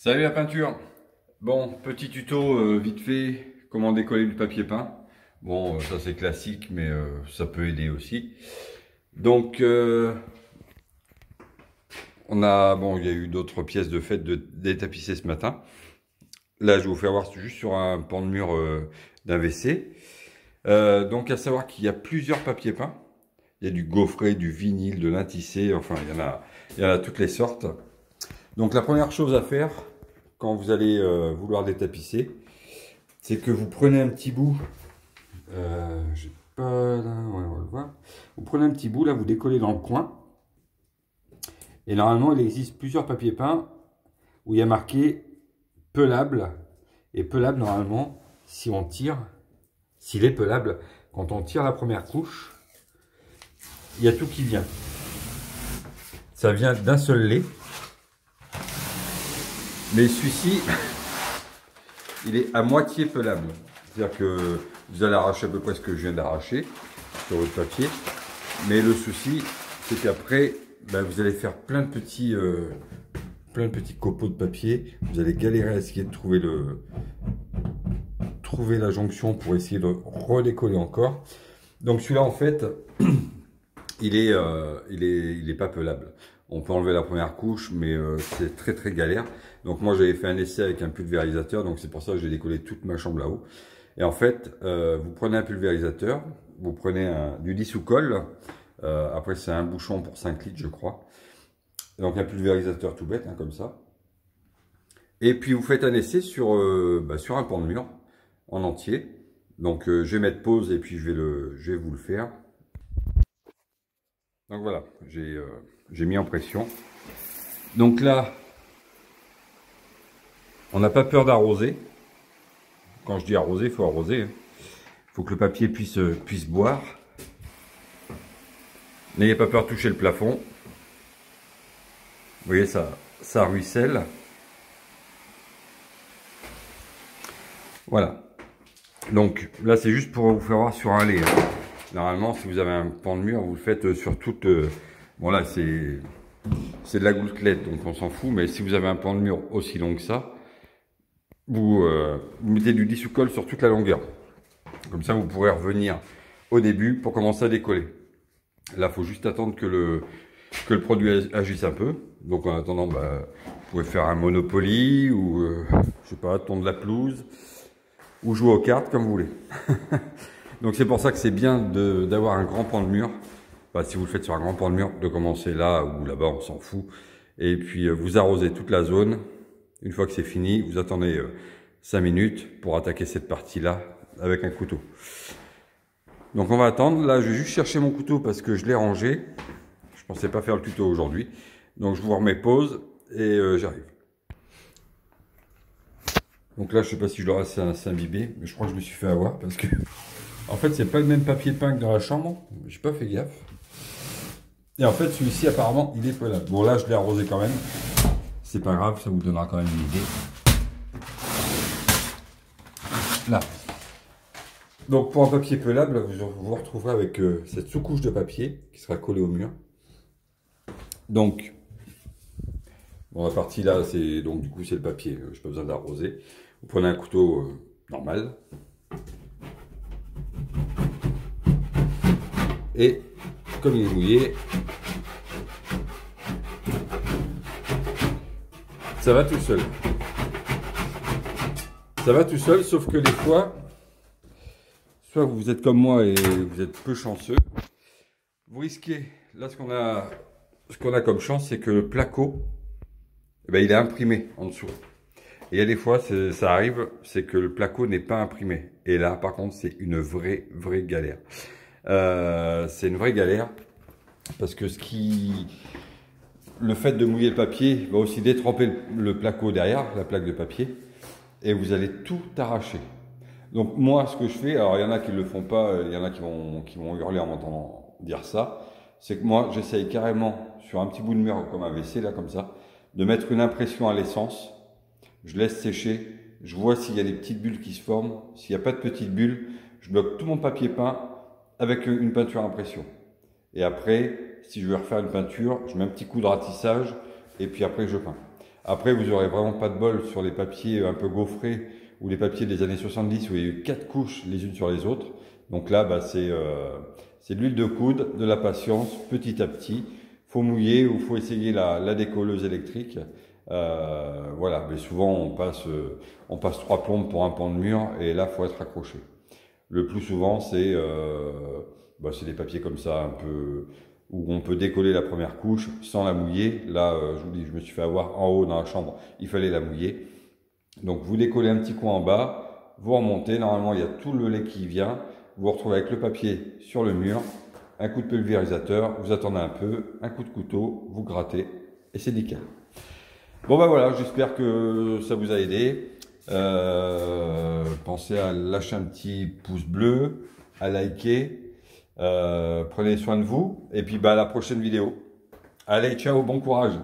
Salut la peinture. Bon, petit tuto vite fait, comment décoller du papier peint. Bon, ça c'est classique, mais ça peut aider aussi. Donc, il y a eu d'autres pièces de fait détapisser ce matin. Là, je vais vous faire voir juste sur un pan de mur d'un WC. Donc, à savoir qu'il y a plusieurs papiers peints. Il y a du gaufré, du vinyle, de l'intissé, enfin, il y en a toutes les sortes. Donc, la première chose à faire, quand vous allez vouloir détapisser, c'est que vous prenez un petit bout, j'ai pas là, ouais, on va le voir. Vous prenez un petit bout, là, vous décollez dans le coin, et normalement, il existe plusieurs papiers peints où il y a marqué pelable, et pelable, normalement, si on tire, s'il est pelable, quand on tire la première couche, il y a tout qui vient. Ça vient d'un seul lait, mais celui-ci, il est à moitié pelable. C'est-à-dire que vous allez arracher à peu près ce que je viens d'arracher sur votre papier. Mais le souci, c'est qu'après, vous allez faire plein de petits copeaux de papier. Vous allez galérer à essayer de trouver la jonction pour essayer de redécoller encore. Donc celui-là, en fait, il est pas pelable. On peut enlever la première couche, mais c'est très très galère. Donc moi j'avais fait un essai avec un pulvérisateur, donc c'est pour ça que j'ai décollé toute ma chambre là-haut. Et en fait, vous prenez un pulvérisateur, vous prenez du dissous-colle, après c'est un bouchon pour 5 litres je crois. Donc un pulvérisateur tout bête, hein, comme ça. Et puis vous faites un essai sur un pan de mur, en entier. Donc je vais mettre pause et puis je vais vous le faire. Donc voilà, j'ai mis en pression. Donc là, on n'a pas peur d'arroser. Quand je dis arroser, il faut arroser. Il faut que le papier puisse boire. N'ayez pas peur de toucher le plafond. Vous voyez, ça ruisselle. Voilà. Donc là, c'est juste pour vous faire voir sur un lait. Normalement, si vous avez un pan de mur, vous le faites sur toute... bon là, c'est de la gouttelette, donc on s'en fout. Mais si vous avez un pan de mur aussi long que ça, vous mettez du dissous-colle sur toute la longueur. Comme ça, vous pourrez revenir au début pour commencer à décoller. Là, il faut juste attendre que le produit agisse un peu. Donc en attendant, vous pouvez faire un Monopoly ou, je sais pas, tondre la pelouse ou jouer aux cartes comme vous voulez. Donc c'est pour ça que c'est bien d'avoir un grand pan de mur. Si vous le faites sur un grand pan de mur, de commencer là ou là-bas, on s'en fout. Et puis vous arrosez toute la zone. Une fois que c'est fini, vous attendez 5 minutes pour attaquer cette partie-là avec un couteau. Donc on va attendre. Là, je vais juste chercher mon couteau parce que je l'ai rangé. Je pensais pas faire le tuto aujourd'hui. Donc je vous remets pause et j'arrive. Donc là, je sais pas si je l'aurai assez imbibé, mais je crois que je me suis fait avoir parce que... En fait, c'est pas le même papier peint que dans la chambre. J'ai pas fait gaffe. Et en fait, celui-ci, apparemment, il est pelable. Bon, là, je l'ai arrosé quand même. C'est pas grave, ça vous donnera quand même une idée. Là. Donc, pour un papier pelable, vous vous retrouverez avec cette sous-couche de papier qui sera collée au mur. Donc, bon, la partie là, c'est donc du coup, c'est le papier. Je n'ai pas besoin d'arroser. Vous prenez un couteau normal. Et comme il est mouillé, ça va tout seul. Ça va tout seul, sauf que des fois, soit vous êtes comme moi et vous êtes peu chanceux, vous risquez, là ce qu'on a comme chance, c'est que le placo, il est imprimé en dessous. Et il y a des fois, ça arrive, c'est que le placo n'est pas imprimé. Et là, par contre, c'est une vraie galère. C'est une vraie galère parce que le fait de mouiller le papier va aussi détremper le placo derrière, la plaque de papier, et vous allez tout arracher. Donc moi, ce que je fais, alors il y en a qui ne le font pas, il y en a qui vont hurler en m'entendant dire ça, c'est que moi, j'essaye carrément sur un petit bout de mur comme un WC, là comme ça, de mettre une impression à l'essence. Je laisse sécher, je vois s'il y a des petites bulles qui se forment. S'il n'y a pas de petites bulles, je bloque tout mon papier peint avec une peinture impression. Et après, si je veux refaire une peinture, je mets un petit coup de ratissage et puis après je peins. Après, vous aurez vraiment pas de bol sur les papiers un peu gaufrés ou les papiers des années 70 où il y a eu 4 couches les unes sur les autres. Donc là, bah, c'est de l'huile de coude, de la patience, petit à petit. Faut mouiller ou faut essayer la décolleuse électrique. Voilà, mais souvent on passe 3 plombes pour un pan de mur et là, faut être accroché. Le plus souvent, c'est des papiers comme ça, un peu où on peut décoller la première couche sans la mouiller. Là, je vous dis, je me suis fait avoir en haut dans la chambre, il fallait la mouiller. Donc vous décollez un petit coin en bas, vous remontez, normalement il y a tout le lait qui vient, vous vous retrouvez avec le papier sur le mur, un coup de pulvérisateur, vous attendez un peu, un coup de couteau, vous grattez et c'est nickel. Bon ben voilà, j'espère que ça vous a aidé. Pensez à lâcher un petit pouce bleu, à liker, prenez soin de vous et puis bah, à la prochaine vidéo. Allez, ciao, bon courage.